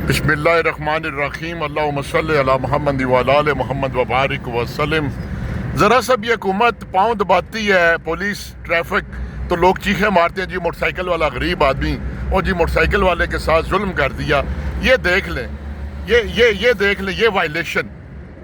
बिस्मिल्लाहिर्रहमानिर्रहीम अल्लाहुम्मा सल्लि अला मुहम्मद व अला आलि मुहम्मद व बारिक वसल्लम। ज़रा सा भी हुकूमत पाँव दबाती है, पुलिस ट्रैफिक, तो लोग चीखें मारते हैं जी मोटरसाइकिल वाला गरीब आदमी, और जी मोटरसाइकिल वाले के साथ जुल्म कर दिया। ये देख लें, ये देख लें, ये वायलेशन,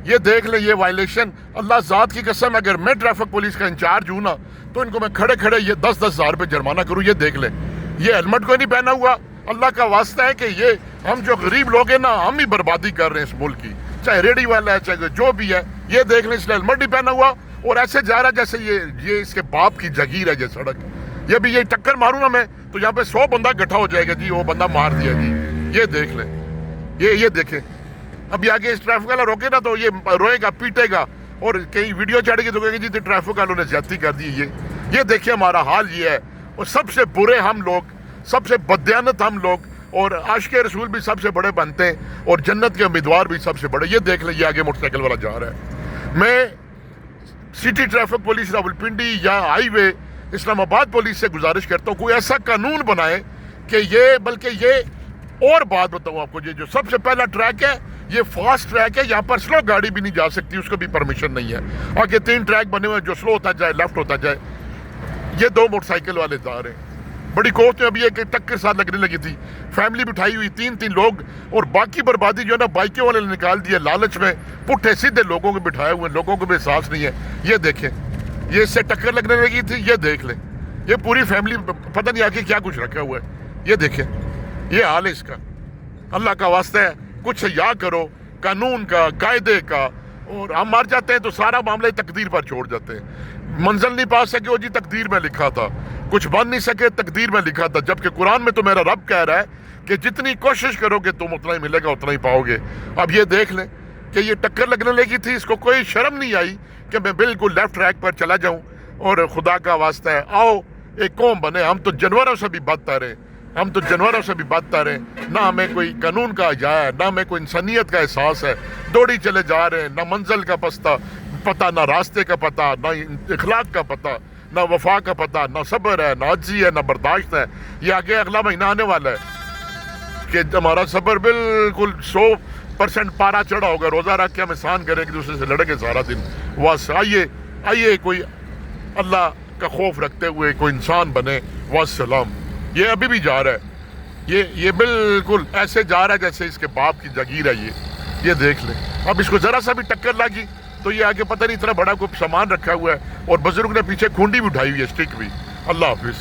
ये देख लें, ये वायलेशन। अल्लाह ज़ात की कसम, अगर मैं ट्रैफिक पुलिस का इंचार्ज हूँ ना, तो इनको मैं खड़े खड़े ये 10-10 हज़ार रुपये जुर्माना करूँ। ये देख लें, ये हेलमेट को नहीं पहना हुआ। अल्लाह का वास्ता है कि ये हम जो गरीब लोग हैं ना, हम ही बर्बादी कर रहे हैं इस मुल्क की, चाहे रेडी वाला है चाहे जो भी है। ये देख लें, इसने हेलमेट नहीं पहना हुआ और ऐसे जा रहा है जैसे ये इसके बाप की जगीर है ये सड़क। ये भी ये टक्कर मारूंगा मैं तो यहाँ पे 100 बंदा इकट्ठा हो जाएगा जी, वो बंदा मार दिया जी। ये देख लें, ये देखें। अभी आगे इस ट्रैफिक वाला रोके ना तो ये रोएगा, पीटेगा, और कहीं वीडियो चढ़ेगी तो कहेगी जी ट्रैफिक वालों ने ज्यादती कर दी। ये देखिए हमारा हाल ये है। और सबसे बुरे हम लोग, सबसे बदयानत हम लोग, और आशिक रसूल भी सबसे बड़े बनते हैं और जन्नत के उम्मीदवार भी सबसे बड़े। ये देख लें, ये आगे मोटरसाइकिल वाला जा रहा है। मैं सिटी ट्रैफिक पुलिस रावलपिंडी या हाईवे इस्लामाबाद पुलिस से गुजारिश करता हूँ, कोई ऐसा कानून बनाए कि ये, बल्कि ये और बात बताऊँ आपको, ये जो सबसे पहला ट्रैक है ये फास्ट ट्रैक है, यहाँ पर स्लो गाड़ी भी नहीं जा सकती, उसको भी परमिशन नहीं है। आगे 3 ट्रैक बने हुए हैं, जो स्लो होता जाए, लेफ्ट होता जाए। ये 2 मोटरसाइकिल वाले जा रहे हैं। बड़ी कोर्ट में अभी एक टक्कर साथ लगने लगी थी, फैमिली बिठाई हुई 3 लोग, और बाकी बर्बादी जो है ना बाइकों वाले ने निकाल दी है लालच में। पुट्ठे सीधे लोगों को बिठाए हुए, लोगों को भी एहसास नहीं है। ये देखें, ये इससे टक्कर लगने लगी थी। ये देख लें, ये पूरी फैमिली पता नहीं आके क्या कुछ रखा हुआ है। ये देखें, ये हाल है इसका। अल्लाह का वास्ता है, कुछ या करो कानून का, कायदे का। और हम मर जाते हैं तो सारा मामला तकदीर पर छोड़ जाते हैं। मंजिल नहीं पा सके, वो जी तकदीर में लिखा था। कुछ बन नहीं सके, तकदीर में लिखा था। जबकि कुरान में तो मेरा रब कह रहा है कि जितनी कोशिश करोगे तुम उतना ही मिलेगा, उतना ही पाओगे। अब ये देख लें कि ये टक्कर लगने लगी थी, इसको कोई शर्म नहीं आई कि मैं बिल्कुल लेफ्ट ट्रैक पर चला जाऊं। और खुदा का वास्ता है, आओ एक कौम बने, हम तो जानवरों से भी बदतर हैं, हम तो जानवरों से भी बदतर हैं। ना हमें कोई कानून का हया है, ना हमें कोई इंसानियत का एहसास है। दौड़ी चले जा रहे हैं, ना मंजिल का पता, ना रास्ते का पता, ना इखलाक का पता, ना वफा का पता, ना सब्र है, ना अज्जी है, ना बर्दाश्त है। ये आगे अगला महीना आने वाला है कि हमारा सब्र बिल्कुल 100% पारा चढ़ा होगा। रोज़ा रख के हम एहसान करें, एक दूसरे से लड़ेंगे सारा दिन। बस आइए कोई अल्लाह का खौफ रखते हुए कोई इंसान बने। वस्सलाम। ये अभी भी जा रहा है, ये बिल्कुल ऐसे जा रहा है जैसे इसके बाप की जगीर है। ये देख लें। अब इसको ज़रा सा भी टक्कर लगी तो ये आगे पता नहीं इतना बड़ा कोई सामान रखा हुआ है, और बुजुर्ग ने पीछे खूंडी भी उठाई हुई है, स्टिक भी। अल्लाह हाफिज़।